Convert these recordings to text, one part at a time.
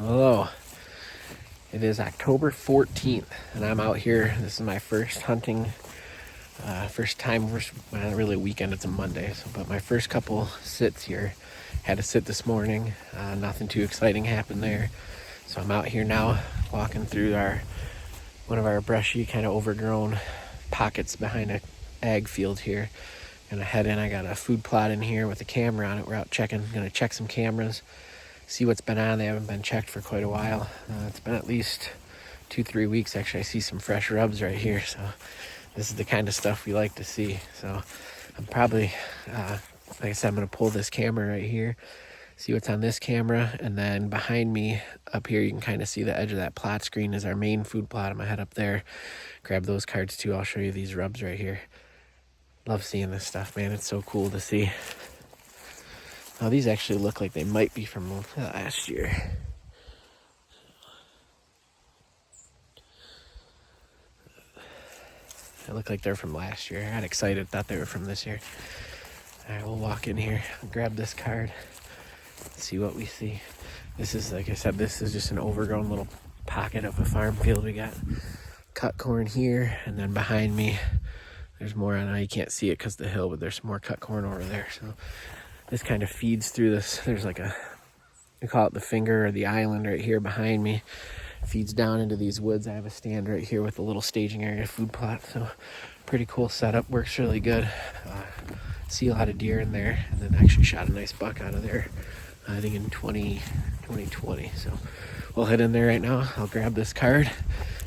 Hello. It is October 14th, and I'm out here. This is my first hunting, not really a weekend, it's a Monday, but my first couple sits here. Had to sit this morning. Nothing too exciting happened there. So I'm out here now, walking through one of our brushy, kind of overgrown pockets behind a ag field here. Gonna head in. I got a food plot in here with a camera on it. We're out gonna check some cameras, see what's been on. They haven't been checked for quite a while. It's been at least 2-3 weeks. Actually, I see some fresh rubs right here, so this is the kind of stuff we like to see. So I'm probably, like I said, I'm gonna pull this camera right here, see what's on this camera, and then behind me up here you can kind of see the edge of that Plat Screen is our main food plot. I'm gonna head up there, grab those cards too. I'll show you these rubs right here. Love seeing this stuff, man. It's so cool to see. Now these actually look like they might be from last year. They look like they're from last year. I got excited, thought they were from this year. All right, we'll walk in here, grab this card, see what we see. This is, like I said, this is just an overgrown little pocket of a farm field. We got cut corn here, and then behind me, there's more. I know you can't see it because of the hill, but there's more cut corn over there. So this kind of feeds through this. There's like we call it the finger or the island right here behind me. Feeds down into these woods. I have a stand right here with a little staging area food plot. So pretty cool setup. Works really good. See a lot of deer in there, and then actually shot a nice buck out of there, I think in 2020. So we'll head in there right now. I'll grab this card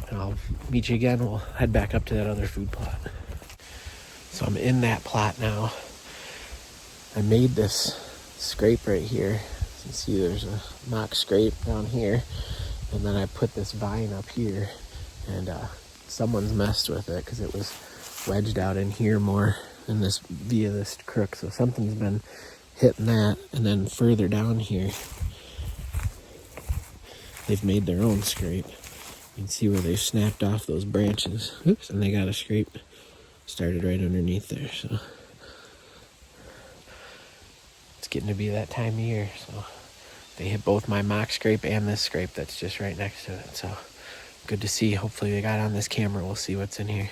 and I'll meet you again. We'll head back up to that other food plot. So I'm in that plot now. I made this scrape right here. You can see there's a mock scrape down here. And then I put this vine up here, and someone's messed with it because it was wedged out in here more than this via this crook. So something's been hitting that. And then further down here, they've made their own scrape. You can see where they've snapped off those branches. Oops, and they got a scrape started right underneath there. So it's getting to be that time of year. So they hit both my mock scrape and this scrape that's just right next to it. So good to see. Hopefully they got on this camera. We'll see what's in here.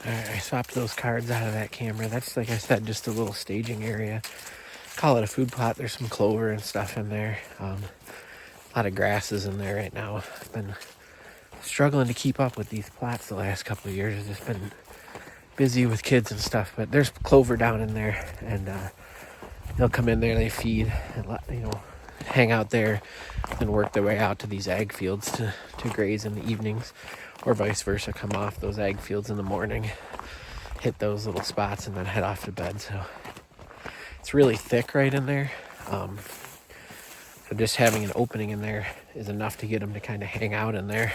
Alright, I swapped those cards out of that camera. That's, like I said, just a little staging area. Call it a food plot. There's some clover and stuff in there. A lot of grasses in there right now. I've been struggling to keep up with these plots the last couple of years. I've just been busy with kids and stuff. But there's clover down in there, and they'll come in there, they feed, and hang out there, and work their way out to these ag fields to graze in the evenings, or vice versa. Come off those ag fields in the morning, hit those little spots, and then head off to bed. So it's really thick right in there. So just having an opening in there is enough to get them to kind of hang out in there.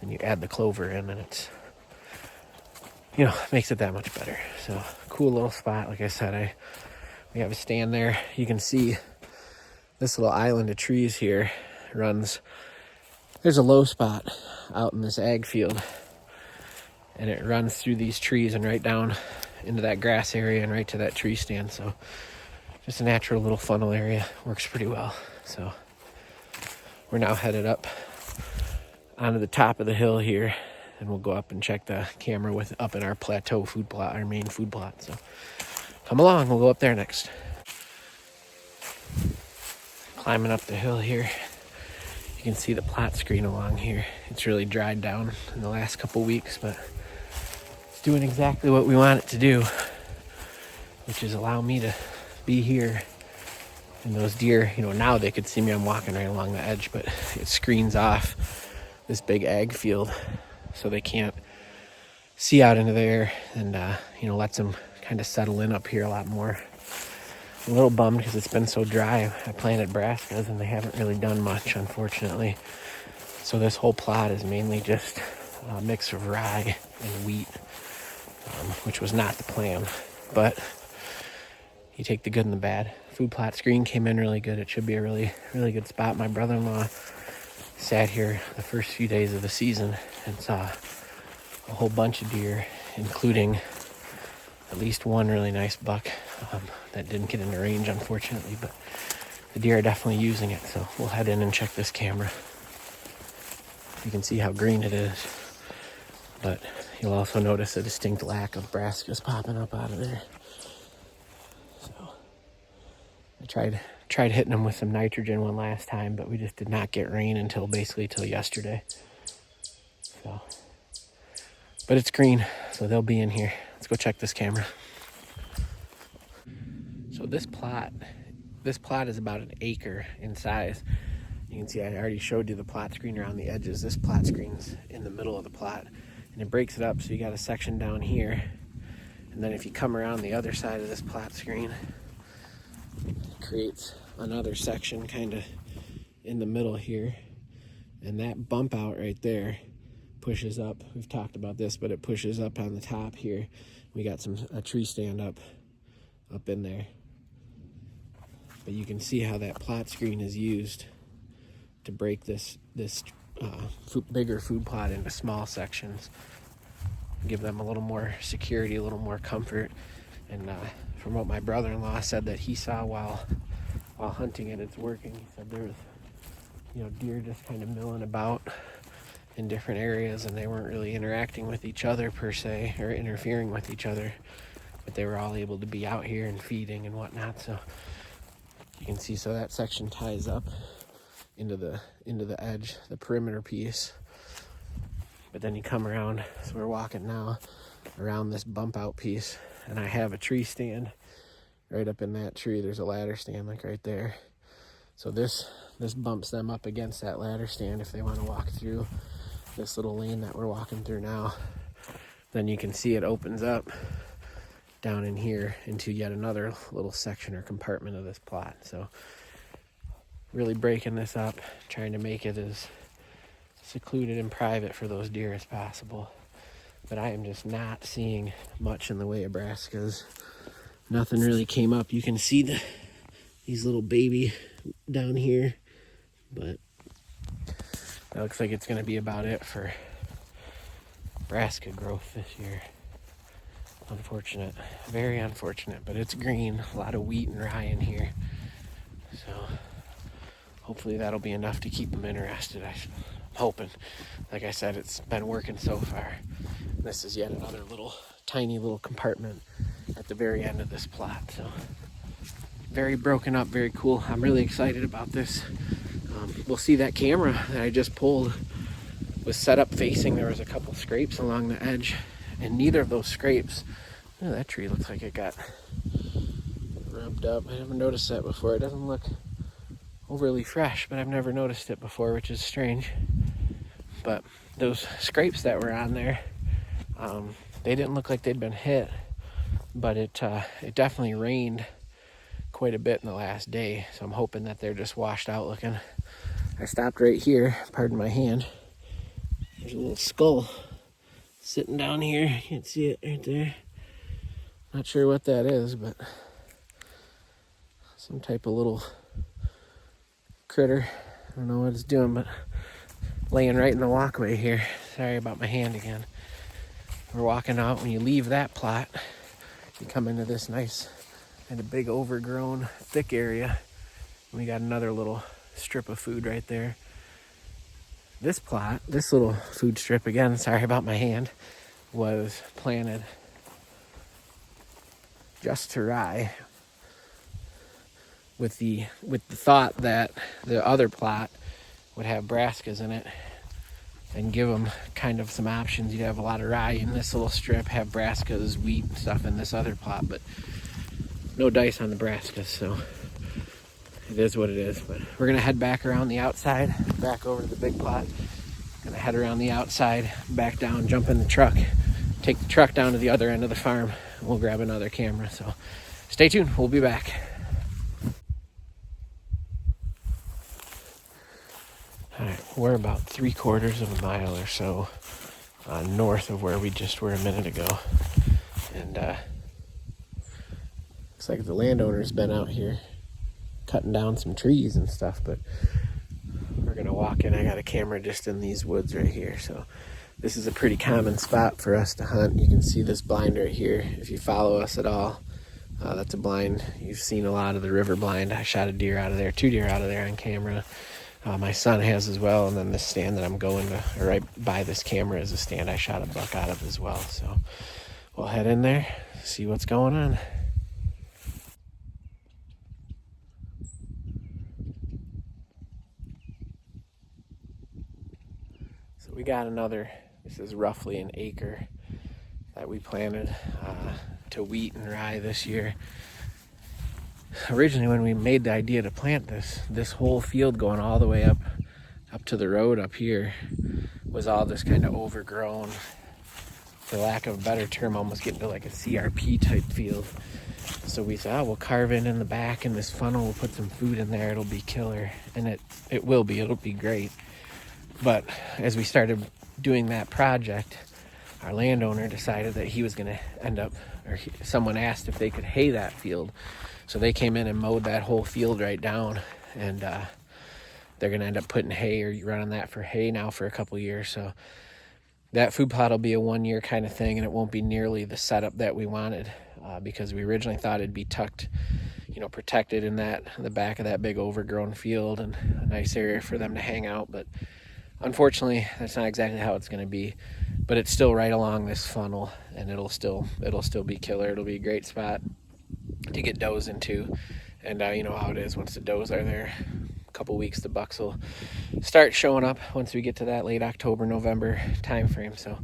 And you add the clover in, and it's, makes it that much better. So cool little spot. Like I said, we have a stand there. You can see this little island of trees here runs. There's a low spot out in this ag field, and it runs through these trees and right down into that grass area and right to that tree stand. So just a natural little funnel area. Works pretty well. So we're now headed up onto the top of the hill here, and we'll go up and check the camera up in our plateau food plot, our main food plot. So come along, we'll go up there next. Climbing up the hill here. You can see the Plat Screen along here. It's really dried down in the last couple weeks, but it's doing exactly what we want it to do, which is allow me to be here. And those deer, now they could see me. I'm walking right along the edge, but it screens off this big ag field so they can't see out into there, and lets them kind of settle in up here a lot more. I'm a little bummed because it's been so dry. I planted brassicas and they haven't really done much, unfortunately. So this whole plot is mainly just a mix of rye and wheat. which was not the plan. But you take the good and the bad. Plat Screen came in really good. It should be a really, really good spot. My brother-in-law sat here the first few days of the season and saw a whole bunch of deer, including at least one really nice buck that didn't get into range, unfortunately, but the deer are definitely using it. So we'll head in and check this camera. You can see how green it is, but you'll also notice a distinct lack of brassicas popping up out of there. So I tried hitting them with some nitrogen one last time, but we just did not get rain until yesterday. So, but it's green, so they'll be in here. Let's go check this camera. So this plot is about an acre in size. You can see I already showed you the Plat Screen around the edges. This Plat Screen's in the middle of the plot, and it breaks it up. So you got a section down here, and then if you come around the other side of this Plat Screen, it creates another section kind of in the middle here, and that bump out right there pushes up. We've talked about this, but it pushes up on the top here. We got a tree stand up in there, but you can see how that Plat Screen is used to break this bigger food plot into small sections, give them a little more security, a little more comfort. And from what my brother-in-law said that he saw while hunting it, it's working. He said there was, deer just kind of milling about in different areas, and they weren't really interacting with each other per se, or interfering with each other, but they were all able to be out here and feeding and whatnot. So you can see, so that section ties up into the edge, the perimeter piece. But then you come around, so we're walking now around this bump out piece, and I have a tree stand right up in that tree. There's a ladder stand like right there. So this bumps them up against that ladder stand if they want to walk through this little lane that we're walking through now. Then you can see it opens up down in here into yet another little section or compartment of this plot. So really breaking this up, trying to make it as secluded and private for those deer as possible. But I am just not seeing much in the way of brassicas. Nothing really came up. You can see these little baby down here, but that looks like it's going to be about it for brassica growth this year. Unfortunate, very unfortunate, but it's green. A lot of wheat and rye in here, so hopefully that'll be enough to keep them interested. I'm hoping. Like I said, it's been working so far. This is yet another tiny little compartment at the very end of this plot. So very broken up, very cool. I'm really excited about this. We'll see that camera that I just pulled was set up facing. There was a couple scrapes along the edge, and neither of those scrapes, that tree looks like it got rubbed up. I haven't noticed that before. It doesn't look overly fresh, but I've never noticed it before, which is strange. But those scrapes that were on there, they didn't look like they'd been hit, but it definitely rained quite a bit in the last day, so I'm hoping that they're just washed out looking. I stopped right here, pardon my hand. There's a little skull sitting down here. You can see it right there. Not sure what that is, but some type of little critter. I don't know what it's doing, but laying right in the walkway here. Sorry about my hand again. We're walking out. When you leave that plot, you come into this nice kind of big overgrown thick area. We got another little strip of food right there. This plot, this little food strip, again, sorry about my hand, was planted just to rye with the thought that the other plot would have brassicas in it and give them kind of some options. You'd have a lot of rye in this little strip, have brassicas, wheat, and stuff in this other plot, but no dice on the brassicas, so it is what it is. But we're gonna head back around the outside, back over to the big plot. Gonna head around the outside, back down, jump in the truck, take the truck down to the other end of the farm, and we'll grab another camera. So stay tuned, we'll be back. All right, we're about 3/4 of a mile or so north of where we just were a minute ago. And looks like the landowner's been out here cutting down some trees and stuff, but we're gonna walk in. I got a camera just in these woods right here, so this is a pretty common spot for us to hunt. You can see this blind right here if you follow us at all. That's a blind. You've seen a lot of the river blind. I shot a deer out of there, 2 deer out of there on camera. My son has as well, and then this stand that I'm going to, or right by this camera, is a stand I shot a buck out of as well. So we'll head in there, see what's going on. So we got another, this is roughly an acre that we planted to wheat and rye this year. Originally, when we made the idea to plant this whole field going all the way up to the road up here was all this kind of overgrown, for lack of a better term, almost getting to like a CRP type field. So we thought, we'll carve in the back in this funnel, we'll put some food in there, it'll be killer. And it will be, it'll be great. But as we started doing that project, our landowner decided that he was going to end up, or someone asked if they could hay that field. So they came in and mowed that whole field right down, and they're going to end up putting hay, or running that for hay now for a couple years. So that food plot will be a 1-year kind of thing, and it won't be nearly the setup that we wanted, because we originally thought it'd be tucked, protected in the back of that big overgrown field, and a nice area for them to hang out. But unfortunately, that's not exactly how it's going to be. But it's still right along this funnel, and it'll still be killer. It'll be a great spot to get does into. And you know how it is, once the does are there, a couple weeks, the bucks will start showing up once we get to that late October, November time frame. So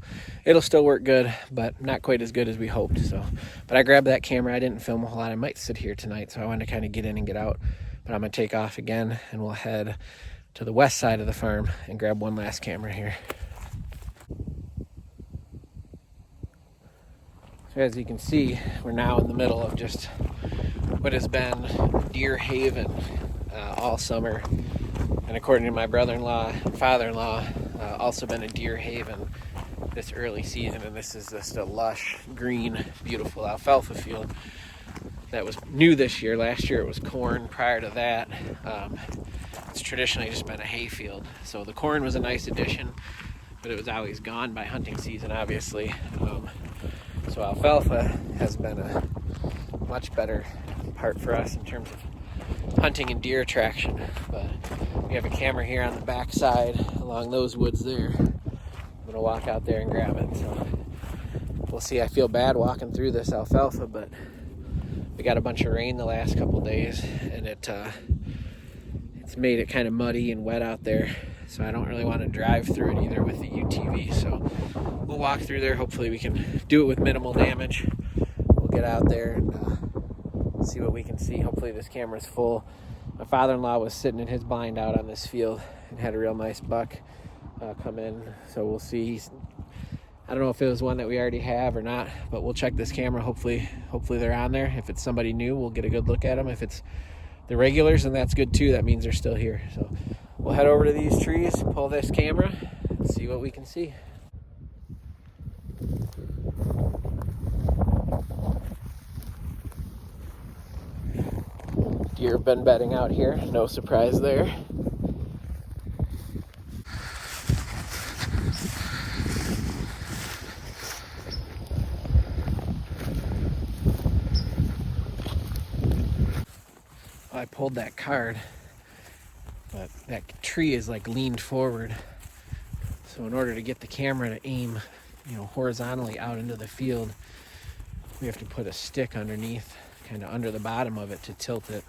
it'll still work good, but not quite as good as we hoped. So, but I grabbed that camera. I didn't film a whole lot. I might sit here tonight, so I wanted to kind of get in and get out. But I'm going to take off again, and we'll head to the west side of the farm and grab one last camera here. So as you can see, we're now in the middle of just what has been deer haven all summer. And according to my brother-in-law and father-in-law, also been a deer haven this early season. And this is just a lush, green, beautiful alfalfa field that was new this year. Last year it was corn. Prior to that, it's traditionally just been a hay field. So the corn was a nice addition, but it was always gone by hunting season, obviously. So alfalfa has been a much better part for us in terms of hunting and deer attraction. But we have a camera here on the back side along those woods there. I'm gonna walk out there and grab it. So we'll see. I feel bad walking through this alfalfa, but we got a bunch of rain the last couple days, and it's made it kind of muddy and wet out there. So I don't really want to drive through it either with the UTV. So we'll walk through there. Hopefully we can do it with minimal damage. We'll get out there and see what we can see. Hopefully this camera's full. My father-in-law was sitting in his blind out on this field and had a real nice buck come in. So we'll see. I don't know if it was one that we already have or not, but we'll check this camera. Hopefully they're on there. If it's somebody new, we'll get a good look at them. If it's the regulars, then that's good too. That means they're still here. So we'll head over to these trees, pull this camera, and see what we can see. Deer have been bedding out here. No surprise there. I pulled that card, but that tree is like leaned forward. So in order to get the camera to aim, horizontally out into the field, we have to put a stick underneath, kind of under the bottom of it, to tilt it.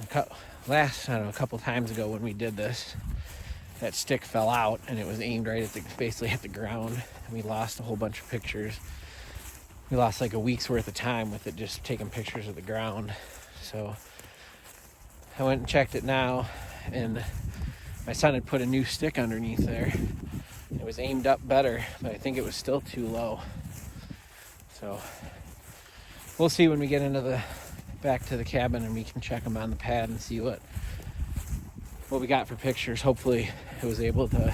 A couple times ago when we did this, that stick fell out and it was aimed right at basically at the ground, and we lost a whole bunch of pictures. We lost like a week's worth of time with it just taking pictures of the ground. So I went and checked it now, and my son had put a new stick underneath there. It was aimed up better, but I think it was still too low. So we'll see when we get back to the cabin, and we can check them on the pad and see what we got for pictures. Hopefully it was able to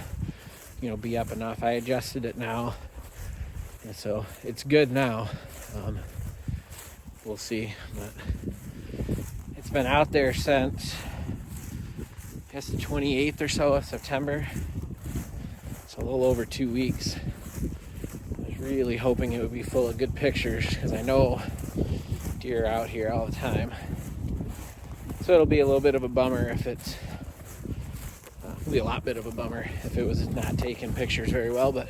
be up enough. I adjusted it now, And so it's good now. We'll see, but it's been out there since, I guess, the 28th or so of September. So a little over 2 weeks. I was really hoping it would be full of good pictures because I know deer are out here all the time. So it'll be a little bit of a bummer if it's, it'll be a lot bit of a bummer if it was not taking pictures very well, but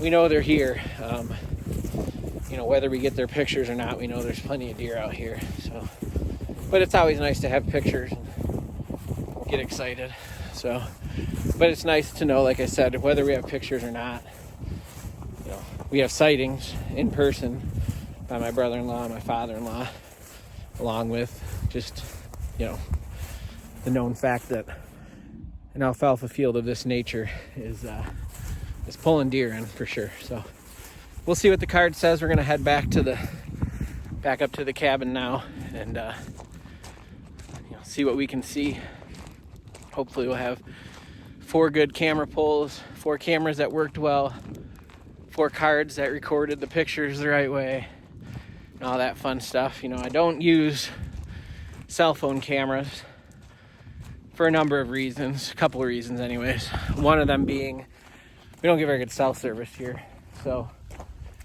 we know they're here. You know, whether we get their pictures or not, we know there's plenty of deer out here. So, but it's always nice to have pictures and get excited. So, but it's nice to know, like I said, whether we have pictures or not, you know, we have sightings in person by my brother-in-law and my father-in-law, along with just, you know, the known fact that an alfalfa field of this nature is pulling deer in for sure. So we'll see what the card says. We're gonna head back up to the cabin now and you know, see what we can see. Hopefully we'll have 4 good camera pulls, 4 cameras that worked well, 4 cards that recorded the pictures the right way, and all that fun stuff. You know, I don't use cell phone cameras for a number of reasons, a couple of reasons anyways. One of them being we don't get very good cell service here. So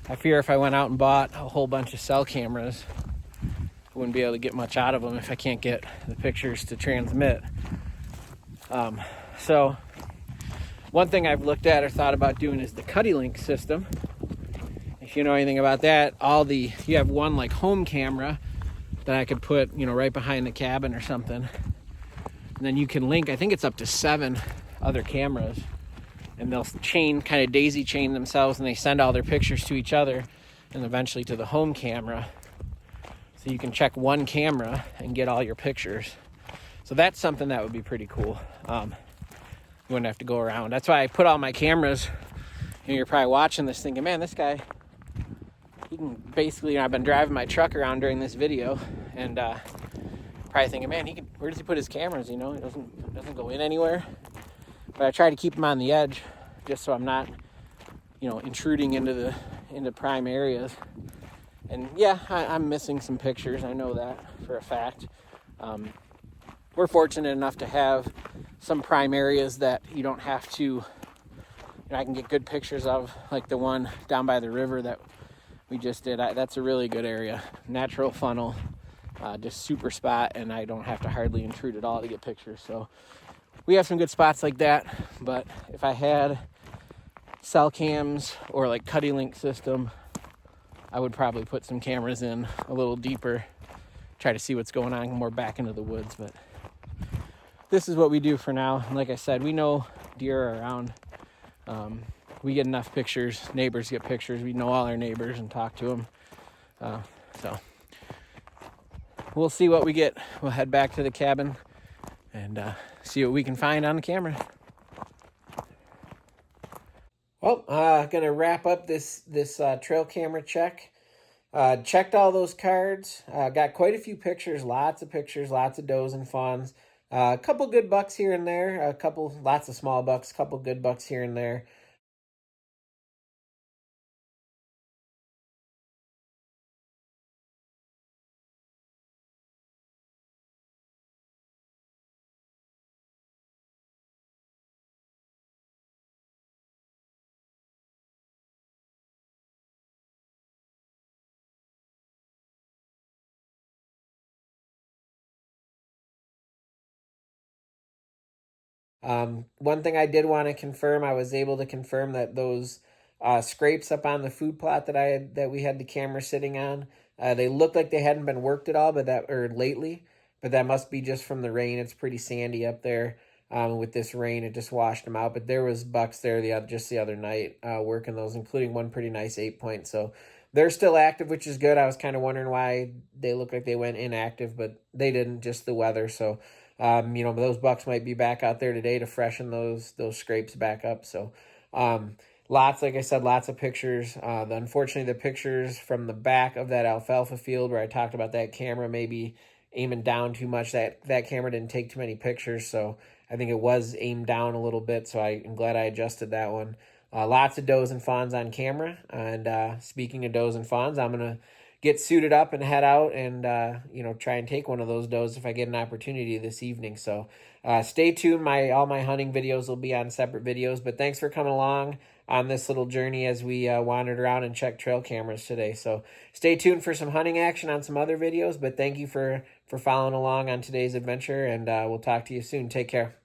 I fear if I went out and bought a whole bunch of cell cameras, I wouldn't be able to get much out of them if I can't get the pictures to transmit. So one thing I've looked at or thought about doing is the CuddyLink system. If you know anything about that, you have one like home camera that I could put, you know, right behind the cabin or something. And then you can link, I think it's up to 7 other cameras, and they'll kind of daisy chain themselves, and they send all their pictures to each other and eventually to the home camera. So you can check one camera and get all your pictures. So that's something that would be pretty cool. You wouldn't have to go around. That's why I put all my cameras. You know, you're probably watching this thinking, man, this guy, he can basically, you know, I've been driving my truck around during this video and probably thinking, man, where does he put his cameras? You know, it doesn't go in anywhere. But I try to keep them on the edge just so I'm not, you know, intruding into prime areas. And yeah, I'm missing some pictures. I know that for a fact. We're fortunate enough to have some prime areas that you don't have to, you know, I can get good pictures of, like the one down by the river that we just did. That's a really good area. Natural funnel, just super spot, and I don't have to hardly intrude at all to get pictures. So we have some good spots like that, but if I had cell cams or like CuddyLink system, I would probably put some cameras in a little deeper, try to see what's going on more back into the woods. But this is what we do for now. And like I said, we know deer are around. We get enough pictures. Neighbors get pictures. We know all our neighbors and talk to them. So we'll see what we get. We'll head back to the cabin and see what we can find on the camera. Well, gonna wrap up this trail camera check. Checked all those cards. Got quite a few pictures, lots of does and fawns. A couple good bucks here and there. Lots of small bucks. Couple good bucks here and there. One thing I did want to confirm, I was able to confirm that those scrapes up on the food plot that we had the camera sitting on, they looked like they hadn't been worked at all, lately, but that must be just from the rain. It's pretty sandy up there. With this rain, it just washed them out. But there was bucks there the other night working those, including one pretty nice 8-point. So they're still active, which is good. I was kind of wondering why they looked like they went inactive, but they didn't. Just the weather. So you know, those bucks might be back out there today to freshen those scrapes back up. So like I said, lots of pictures. Unfortunately, the pictures from the back of that alfalfa field where I talked about that camera maybe aiming down too much, that camera didn't take too many pictures. So I think it was aimed down a little bit. So I'm glad I adjusted that one. Lots of does and fawns on camera. And speaking of does and fawns, I'm going to get suited up and head out and, try and take one of those does if I get an opportunity this evening. So stay tuned. All my hunting videos will be on separate videos. But thanks for coming along on this little journey as we wandered around and checked trail cameras today. So stay tuned for some hunting action on some other videos. But thank you for following along on today's adventure. And we'll talk to you soon. Take care.